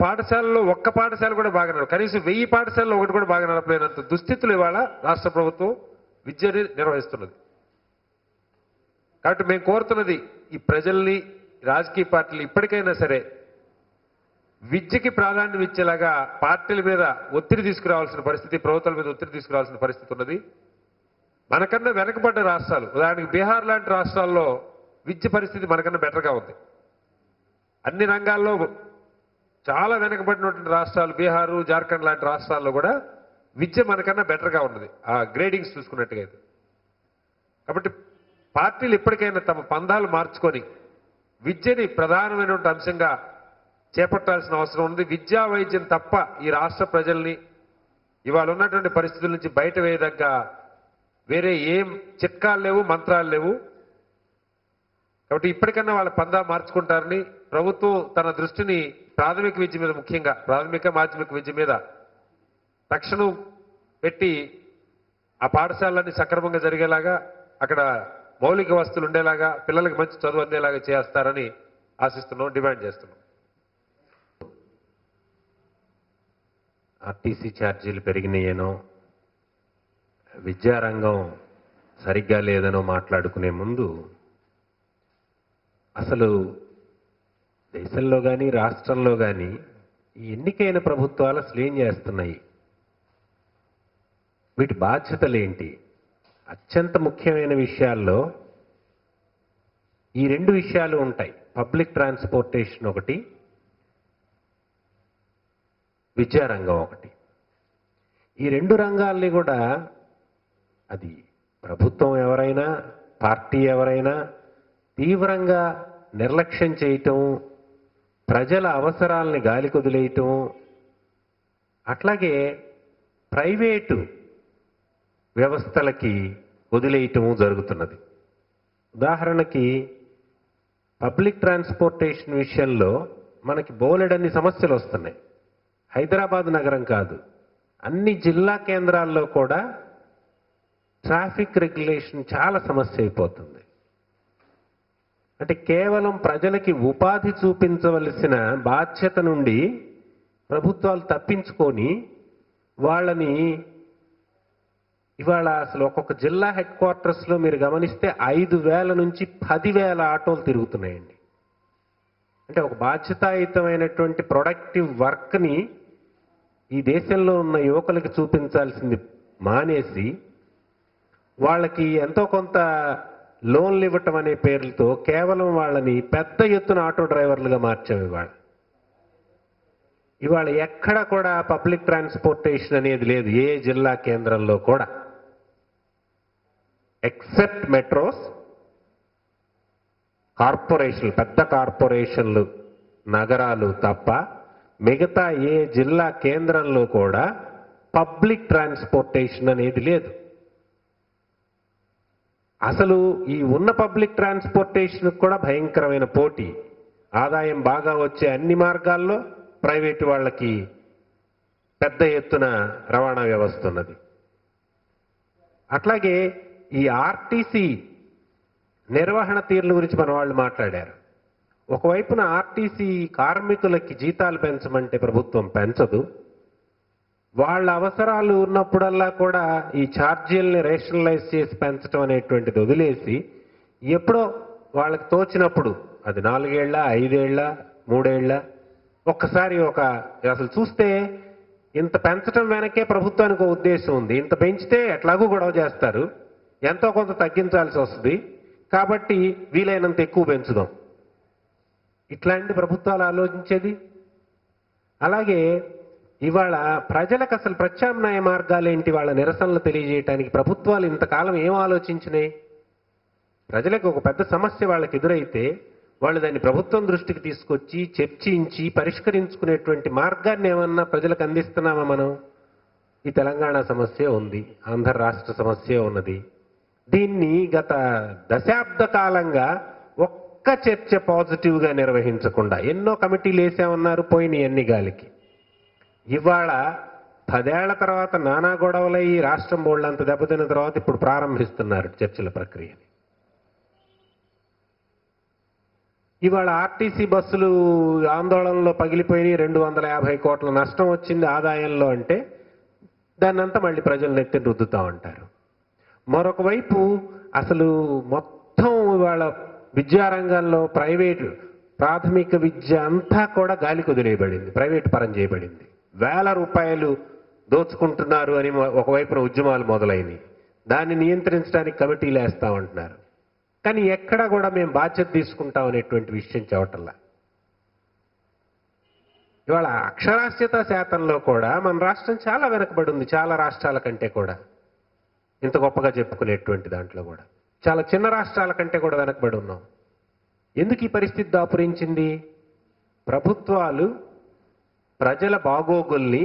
పాఠశాలలో ఒక్క పాఠశాల కూడా బాగా కనీసం 1000 పాఠశాలలో ఒకటి కూడా బాగా నడపలేనంత దుస్థితులు ఇవాళ రాష్ట్ర ప్రభుత్వం విద్యని నిర్వహిస్తున్నది. కాబట్టి మేము కోరుతున్నది ఈ ప్రజల్ని, రాజకీయ పార్టీలు ఇప్పటికైనా సరే విద్యకి ప్రాధాన్యం ఇచ్చేలాగా పార్టీల మీద ఒత్తిడి తీసుకురావాల్సిన పరిస్థితి, ప్రభుత్వాల మీద ఒత్తిడి తీసుకురావాల్సిన పరిస్థితి ఉన్నది. మనకన్నా వెనకబడ్డ రాష్ట్రాలు, ఉదాహరణకి బీహార్ లాంటి రాష్ట్రాల్లో విద్య పరిస్థితి మనకన్నా బెటర్గా ఉంది. అన్ని రంగాల్లో చాలా వెనకబడినటువంటి రాష్ట్రాలు బీహారు, జార్ఖండ్ లాంటి రాష్ట్రాల్లో కూడా విద్య మనకన్నా బెటర్గా ఉన్నది ఆ గ్రేడింగ్స్ చూసుకున్నట్టుగా అయితే. కాబట్టి పార్టీలు ఇప్పటికైనా తమ పందాలు మార్చుకొని విద్యని ప్రధానమైనటువంటి అంశంగా చేపట్టాల్సిన అవసరం ఉంది. విద్యా వైద్యం తప్ప ఈ రాష్ట్ర ప్రజల్ని ఇవాళ ఉన్నటువంటి పరిస్థితుల నుంచి బయట వేయదగ్గ వేరే ఏం చిట్కాలు లేవు, మంత్రాలు లేవు. కాబట్టి ఇప్పటికన్నా వాళ్ళ పందా మార్చుకుంటారని ప్రభుత్వం తన దృష్టిని ప్రాథమిక విద్య మీద, ముఖ్యంగా ప్రాథమిక మాధ్యమిక విద్య మీద తక్షణం పెట్టి ఆ పాఠశాలన్నీ సక్రమంగా జరిగేలాగా, అక్కడ మౌలిక వసతులు ఉండేలాగా, పిల్లలకి మంచి చదువు అందేలాగా చేస్తారని ఆశిస్తున్నాం, డిమాండ్ చేస్తున్నాం. ఆర్టీసీ ఛార్జీలు పెరిగినాయేనో, విద్యారంగం సరిగ్గా లేదనో మాట్లాడుకునే ముందు అసలు దేశంలో కానీ రాష్ట్రంలో కానీ ఈ ఎన్నికైన ప్రభుత్వాలు అసలు ఏం చేస్తున్నాయి, వీటి బాధ్యతలేంటి? అత్యంత ముఖ్యమైన విషయాల్లో ఈ 2 విషయాలు ఉంటాయి. పబ్లిక్ ట్రాన్స్పోర్టేషన్ ఒకటి, విద్యారంగం ఒకటి. ఈ 2 రంగాల్ని కూడా అది ప్రభుత్వం ఎవరైనా, పార్టీ ఎవరైనా తీవ్రంగా నిర్లక్ష్యం చేయటం, ప్రజల అవసరాలని గాలి కొదిలేయటం, అట్లాగే ప్రైవేటు వ్యవస్థలకి వదిలేయటము జరుగుతున్నది. ఉదాహరణకి పబ్లిక్ ట్రాన్స్పోర్టేషన్ విషయంలో మనకి బోలెడన్ని సమస్యలు వస్తున్నాయి. హైదరాబాద్ నగరం కాదు, అన్ని జిల్లా కేంద్రాల్లో కూడా ట్రాఫిక్ రెగ్యులేషన్ చాలా సమస్య అయిపోతుంది. అంటే కేవలం ప్రజలకి ఉపాధి చూపించవలసిన బాధ్యత నుండి ప్రభుత్వాలు తప్పించుకొని వాళ్ళని ఇవాళ అసలు ఒక్కొక్క జిల్లా హెడ్ క్వార్టర్స్లో మీరు గమనిస్తే 5,000 నుంచి 10,000 ఆటోలు తిరుగుతున్నాయండి. అంటే ఒక బాధ్యతాయుతమైనటువంటి ప్రొడక్టివ్ వర్క్ని ఈ దేశంలో ఉన్న యువకులకి చూపించాల్సింది మానేసి వాళ్ళకి ఎంతో కొంత లోన్లు ఇవ్వటం అనే పేర్లతో కేవలం వాళ్ళని పెద్ద ఎత్తున ఆటో డ్రైవర్లుగా మార్చాం. ఇవాళ ఎక్కడ కూడా పబ్లిక్ ట్రాన్స్పోర్టేషన్ అనేది లేదు, ఏ జిల్లా కేంద్రంలో కూడా, ఎక్సెప్ట్ మెట్రోస్, కార్పొరేషన్లు, పెద్ద కార్పొరేషన్లు, నగరాలు తప్ప మిగతా ఏ జిల్లా కేంద్రంలో కూడా పబ్లిక్ ట్రాన్స్పోర్టేషన్ అనేది లేదు. అసలు ఈ ఉన్న పబ్లిక్ ట్రాన్స్పోర్టేషన్ కూడా భయంకరమైన పోటీ, ఆదాయం బాగా వచ్చే అన్ని మార్గాల్లో ప్రైవేటు వాళ్ళకి పెద్ద ఎత్తున రవాణా వ్యవస్థ ఉన్నది. అట్లాగే ఈ ఆర్టీసీ నిర్వహణ తీరుల గురించి మన వాళ్ళు మాట్లాడారు. ఒకవైపున ఆర్టీసీ కార్మికులకి జీతాలు పెంచమంటే ప్రభుత్వం పెంచదు, వాళ్ళ అవసరాలు ఉన్నప్పుడల్లా కూడా ఈ ఛార్జీలని రేషనలైజ్ చేసి పెంచడం అనేటువంటిది వదిలేసి ఎప్పుడో వాళ్ళకి తోచినప్పుడు, అది 4 ఏళ్ళ 5 ఏళ్ళ 3 ఏళ్ళ ఒక్కసారి అసలు చూస్తే ఇంత పెంచడం వెనకే ప్రభుత్వానికి ఒక ఉద్దేశం ఉంది. ఇంత పెంచితే ఎట్లాగూ గొడవ చేస్తారు, ఎంతో కొంత తగ్గించాల్సి వస్తుంది, కాబట్టి వీలైనంత ఎక్కువ పెంచుదాం, ఇట్లాంటి ప్రభుత్వాలు ఆలోచించేది. అలాగే ఇవాళ ప్రజలకు అసలు ప్రత్యామ్నాయ మార్గాలేంటి, వాళ్ళ నిరసనలు తెలియజేయడానికి ప్రభుత్వాలు ఇంతకాలం ఏం ఆలోచించినాయి? ప్రజలకు ఒక పెద్ద సమస్య వాళ్ళకి ఎదురైతే వాళ్ళు దాన్ని ప్రభుత్వం దృష్టికి తీసుకొచ్చి చర్చించి పరిష్కరించుకునేటువంటి మార్గాన్ని ఏమన్నా ప్రజలకు అందిస్తున్నామా మనం? ఈ తెలంగాణ సమస్య ఉంది, ఆంధ్ర రాష్ట్ర సమస్య ఉన్నది. దీన్ని గత దశాబ్ద కాలంగా ఒక్క చర్చ పాజిటివ్గా నిర్వహించకుండా ఎన్నో కమిటీలు వేసామన్నారు, పోయినాయి అన్ని గాలికి. ఇవాళ 10 ఏళ్ల తర్వాత నానా గొడవలై రాష్ట్రం బోళ్ళంత దెబ్బతిన్న తర్వాత ఇప్పుడు ప్రారంభిస్తున్నారు చర్చల ప్రక్రియని. ఇవాళ ఆర్టీసీ బస్సులు ఆందోళనలో పగిలిపోయి 250 కోట్ల నష్టం వచ్చింది ఆదాయంలో అంటే దాన్నంతా మళ్ళీ ప్రజలు నెత్తిని రుద్దుతా ఉంటారు. మరొక వైపు అసలు మొత్తం ఇవాళ విద్యారంగంలో ప్రైవేటు ప్రాథమిక విద్య అంతా కూడా గాలికి వదిలేయబడింది, ప్రైవేటు పరం చేయబడింది. వేల రూపాయలు దోచుకుంటున్నారు అని ఒకవైపున ఉద్యమాలు మొదలైనవి. దాన్ని నియంత్రించడానికి కమిటీలు వేస్తామంటున్నారు. కానీ ఎక్కడా కూడా మేము బాధ్యత తీసుకుంటాం అనేటువంటి విషయం చెప్పటంలా. ఇవాళ అక్షరాస్యత శాతంలో కూడా మన రాష్ట్రం చాలా వెనకబడి ఉంది, చాలా రాష్ట్రాల కంటే కూడా. ఇంత గొప్పగా చెప్పుకునేటువంటి దాంట్లో కూడా చాలా చిన్న రాష్ట్రాల కంటే కూడా వెనకబడి ఉన్నాం. ఎందుకు ఈ పరిస్థితి దాపురించింది? ప్రభుత్వాలు ప్రజల బాగోగుల్ని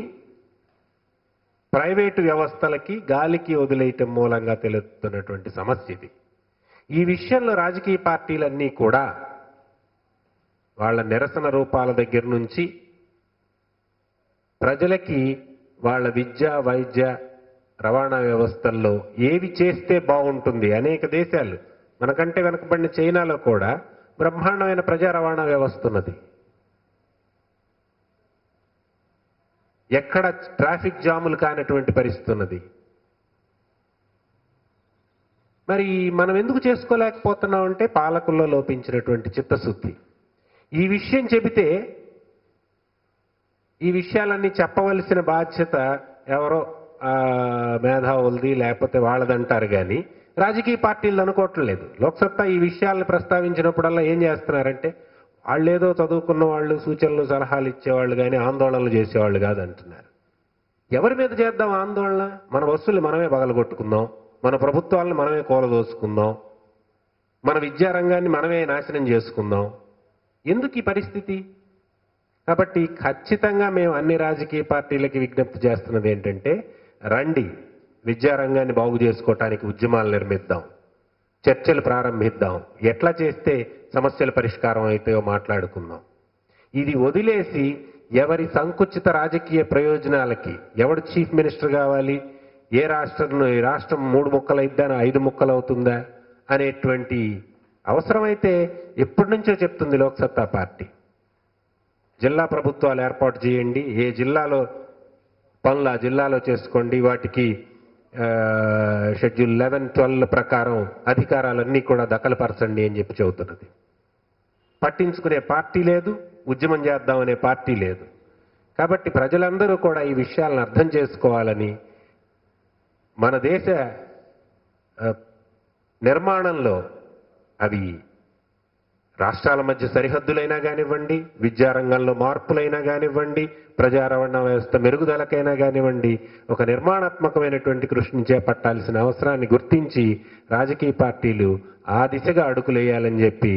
ప్రైవేటు వ్యవస్థలకి గాలికి వదిలేయటం మూలంగా తెలుస్తున్నటువంటి సమస్య ఇది. ఈ విషయంలో రాజకీయ పార్టీలన్నీ కూడా వాళ్ళ నిరసన రూపాల దగ్గర నుంచి ప్రజలకి వాళ్ళ విద్య, వైద్య, రవాణా వ్యవస్థల్లో ఏవి చేస్తే బాగుంటుంది. అనేక దేశాలు మనకంటే వెనకబడిన చైనాలో కూడా బ్రహ్మాండమైన ప్రజా రవాణా వ్యవస్థ ఉన్నది. ఎక్కడ ట్రాఫిక్ జాములు కానటువంటి పరిస్థితి ఉన్నది. మరి మనం ఎందుకు చేసుకోలేకపోతున్నాం అంటే పాలకుల్లో లోపించినటువంటి చిత్తశుద్ధి. ఈ విషయం చెబితే ఈ విషయాలన్నీ చెప్పవలసిన బాధ్యత ఎవరో మేధావులది లేకపోతే వాళ్ళదంటారు. కానీ రాజకీయ పార్టీలు అనుకోవట్లేదు. లోక్సత్తా ఈ విషయాలను ప్రస్తావించినప్పుడల్లా ఏం చేస్తున్నారంటే వాళ్ళేదో చదువుకున్న వాళ్ళు సూచనలు సలహాలు ఇచ్చేవాళ్ళు కానీ ఆందోళనలు చేసేవాళ్ళు కాదు అంటున్నారు. ఎవరి మీద చేద్దాం ఆందోళన? మన వస్తువులు మనమే పగలగొట్టుకుందాం, మన ప్రభుత్వాలను మనమే కూలదోసుకుందాం, మన విద్యారంగాన్ని మనమే నాశనం చేసుకుందాం. ఎందుకు ఈ పరిస్థితి? కాబట్టి ఖచ్చితంగా మేము అన్ని రాజకీయ పార్టీలకి విజ్ఞప్తి చేస్తున్నది ఏంటంటే, రండి విద్యారంగాన్ని బాగు చేసుకోవటానికి ఉద్యమాలు నిర్మిద్దాం, చర్చలు ప్రారంభిద్దాం, ఎట్లా చేస్తే సమస్యల పరిష్కారం అవుతాయో మాట్లాడుకుందాం. ఇది వదిలేసి ఎవరి సంకుచిత రాజకీయ ప్రయోజనాలకి ఎవడు చీఫ్ మినిస్టర్ కావాలి, ఏ రాష్ట్రం 3 ముక్కలు అయిద్దా 5 ముక్కలు అవుతుందా అనేటువంటి అవసరమైతే ఎప్పటి నుంచో చెప్తుంది లోక్సత్తా పార్టీ. జిల్లా ప్రభుత్వాలు ఏర్పాటు చేయండి, ఏ జిల్లాలో పనులు ఆ జిల్లాలో చేసుకోండి, వాటికి షెడ్యూల్ 11, 12 ప్రకారం అధికారాలన్నీ కూడా దఖలుపరచండి అని చెప్పి చెబుతున్నది. పట్టించుకునే పార్టీ లేదు, ఉద్యమం చేద్దామనే పార్టీ లేదు. కాబట్టి ప్రజలందరూ కూడా ఈ విషయాలను అర్థం చేసుకోవాలని, మన దేశ నిర్మాణంలో అవి రాష్ట్రాల మధ్య సరిహద్దులైనా కానివ్వండి, విద్యారంగంలో మార్పులైనా కానివ్వండి, ప్రజా రవాణా వ్యవస్థ మెరుగుదలకైనా కానివ్వండి, ఒక నిర్మాణాత్మకమైనటువంటి కృషిని చేపట్టాల్సిన అవసరాన్ని గుర్తించి రాజకీయ పార్టీలు ఆ దిశగా అడుగులేయాలని చెప్పి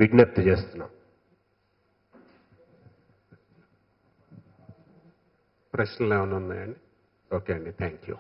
విజ్ఞప్తి చేస్తున్నాం. ప్రశ్నలు ఏమైనా ఉన్నాయండి? ఓకే అండి, థ్యాంక్ యూ.